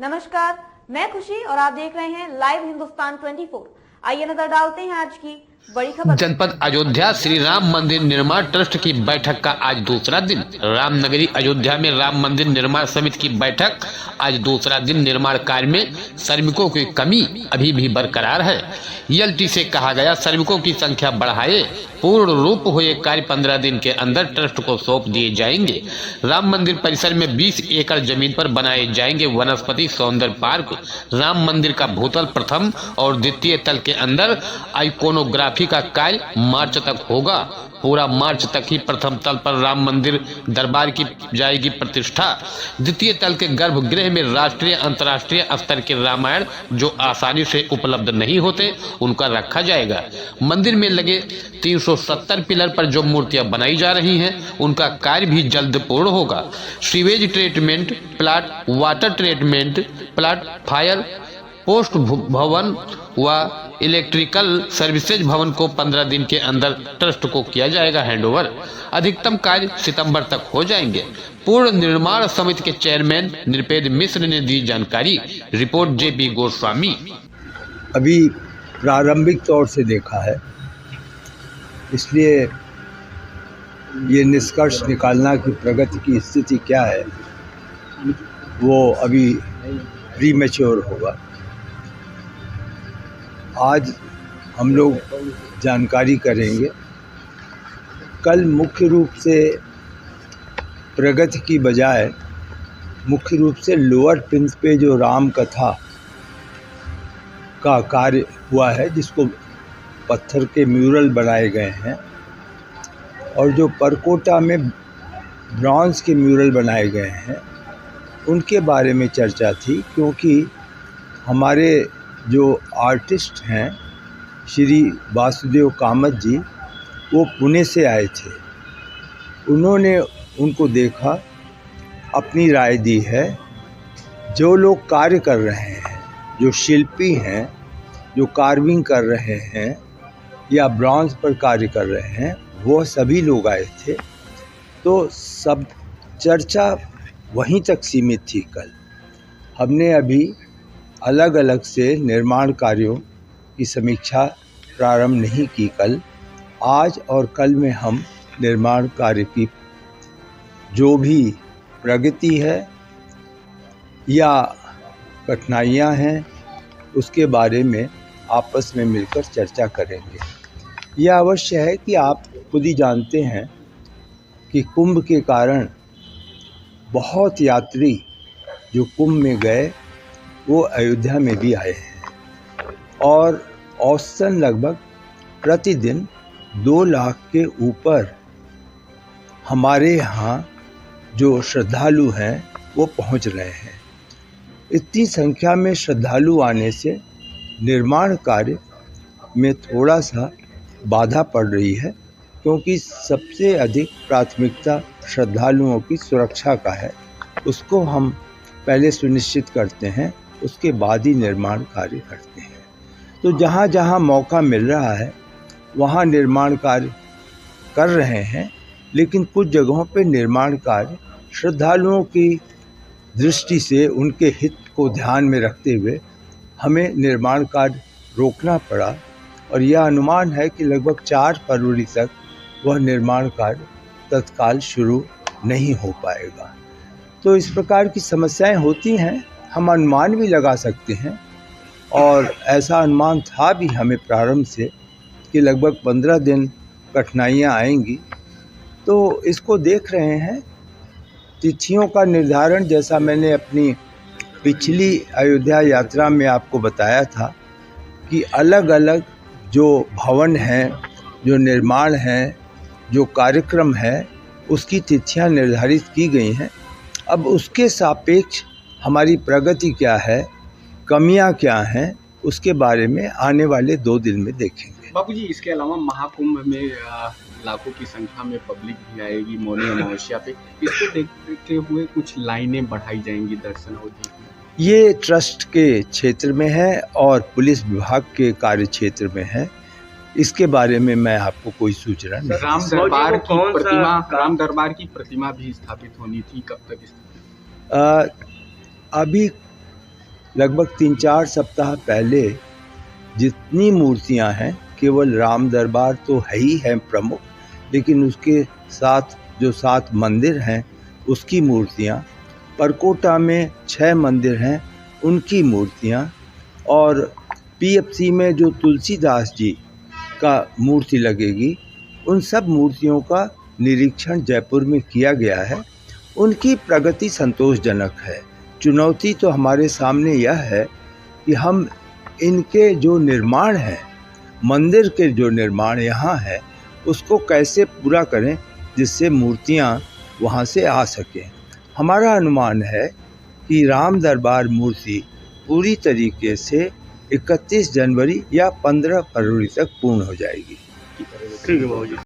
नमस्कार, मैं खुशी और आप देख रहे हैं लाइव हिंदुस्तान 24। आइए नजर डालते हैं आज की बड़ी खबर। जनपद अयोध्या श्री राम मंदिर निर्माण ट्रस्ट की बैठक का आज दूसरा दिन। रामनगरी अयोध्या में राम मंदिर निर्माण समिति की बैठक आज दूसरा दिन। निर्माण कार्य में श्रमिकों की कमी अभी भी बरकरार है। ईएलटी से कहा गया श्रमिकों की संख्या बढ़ाए, पूर्ण रूप हुए कार्य 15 दिन के अंदर ट्रस्ट को सौंप दिए जाएंगे। राम मंदिर परिसर में 20 एकड़ जमीन पर बनाए जाएंगे वनस्पति सौंदर्य पार्क। राम मंदिर का भूतल प्रथम और द्वितीय तल के अंदर आइकोनोग्राफी का कार्य मार्च तक होगा। पूरा मार्च तक ही प्रथम तल पर राम मंदिर दरबार की जाएगी प्रतिष्ठा। द्वितीय तल के गर्भगृह में राष्ट्रीय अंतर्राष्ट्रीय स्तर के रामायण जो आसानी से उपलब्ध नहीं होते उनका रखा जाएगा। मंदिर में लगे 370 पिलर पर जो मूर्तियां बनाई जा रही हैं उनका कार्य भी जल्द पूर्ण होगा। Sewage treatment plant, water treatment plant, fire post भवन व इलेक्ट्रिकल सर्विसेज भवन को 15 दिन के अंदर ट्रस्ट को किया जाएगा हैंडओवर। अधिकतम कार्य सितंबर तक हो जाएंगे। पूर्ण निर्माण समिति के चेयरमैन निरपेद मिश्र ने दी जानकारी। Report JP Goswami. अभी प्रारंभिक तौर से देखा है, इसलिए ये निष्कर्ष निकालना कि प्रगति की स्थिति क्या है वो अभी प्रीमेच्योर होगा। आज हम लोग जानकारी करेंगे। कल मुख्य रूप से प्रगति की बजाय मुख्य रूप से लोअर पिंस पे जो राम कथा का कार्य हुआ है, जिसको पत्थर के म्यूरल बनाए गए हैं, और जो परकोटा में ब्रॉन्ज के म्यूरल बनाए गए हैं, उनके बारे में चर्चा थी। क्योंकि हमारे जो आर्टिस्ट हैं श्री वासुदेव कामत जी, वो पुणे से आए थे। उन्होंने उनको देखा, अपनी राय दी है। जो लोग कार्य कर रहे हैं, जो शिल्पी हैं, जो कार्विंग कर रहे हैं या ब्रॉन्ज पर कार्य कर रहे हैं, वो सभी लोग आए थे। तो सब चर्चा वहीं तक सीमित थी। कल हमने अभी अलग अलग से निर्माण कार्यों की समीक्षा प्रारंभ नहीं की। कल, आज और कल में हम निर्माण कार्य की जो भी प्रगति है या कठिनाइयां हैं उसके बारे में आपस में मिलकर चर्चा करेंगे। यह अवश्य है कि आप खुद ही जानते हैं कि कुंभ के कारण बहुत यात्री जो कुंभ में गए वो अयोध्या में भी आए हैं, और औसतन लगभग प्रतिदिन 2 लाख के ऊपर हमारे यहाँ जो श्रद्धालु हैं वो पहुँच रहे हैं। इतनी संख्या में श्रद्धालु आने से निर्माण कार्य में थोड़ा सा बाधा पड़ रही है, क्योंकि सबसे अधिक प्राथमिकता श्रद्धालुओं की सुरक्षा का है। उसको हम पहले सुनिश्चित करते हैं, उसके बाद ही निर्माण कार्य करते हैं। तो जहाँ जहाँ मौका मिल रहा है वहाँ निर्माण कार्य कर रहे हैं, लेकिन कुछ जगहों पे निर्माण कार्य श्रद्धालुओं की दृष्टि से उनके हित को ध्यान में रखते हुए हमें निर्माण कार्य रोकना पड़ा, और यह अनुमान है कि लगभग 4 फरवरी तक वह निर्माण कार्य तत्काल शुरू नहीं हो पाएगा। तो इस प्रकार की समस्याएं होती हैं। हम अनुमान भी लगा सकते हैं, और ऐसा अनुमान था भी हमें प्रारंभ से कि लगभग 15 दिन कठिनाइयां आएंगी। तो इसको देख रहे हैं। तिथियों का निर्धारण, जैसा मैंने अपनी पिछली अयोध्या यात्रा में आपको बताया था कि अलग अलग जो भवन हैं, जो निर्माण हैं, जो कार्यक्रम है, उसकी तिथियां निर्धारित की गई हैं। अब उसके सापेक्ष हमारी प्रगति क्या है, कमियां क्या हैं, उसके बारे में आने वाले 2 दिन में देखेंगे। बाबूजी, इसके अलावा महाकुंभ में लाखों की संख्या में पब्लिक भी आएगी मौनी अमावस्या पे। इसको देखते हुए कुछ लाइनें बढ़ाई जाएंगी दर्शन अवधि। ये ट्रस्ट के क्षेत्र में है और पुलिस विभाग के कार्य क्षेत्र में है। इसके बारे में मैं आपको कोई सूचना नहीं। राम दरबार की प्रतिमा भी स्थापित होनी थी, कब तक? अभी लगभग 3-4 सप्ताह पहले जितनी मूर्तियां हैं, केवल राम दरबार तो है ही है प्रमुख, लेकिन उसके साथ जो 7 मंदिर हैं उसकी मूर्तियां, परकोटा में 6 मंदिर हैं उनकी मूर्तियां, और पीएफसी में जो तुलसीदास जी का मूर्ति लगेगी, उन सब मूर्तियों का निरीक्षण जयपुर में किया गया है। उनकी प्रगति संतोषजनक है। चुनौती तो हमारे सामने यह है कि हम इनके जो निर्माण है, मंदिर के जो निर्माण यहाँ है, उसको कैसे पूरा करें जिससे मूर्तियाँ वहाँ से आ सकें। हमारा अनुमान है कि राम दरबार मूर्ति पूरी तरीके से 31 जनवरी या 15 फरवरी तक पूर्ण हो जाएगी। ठीक है बाबू जी।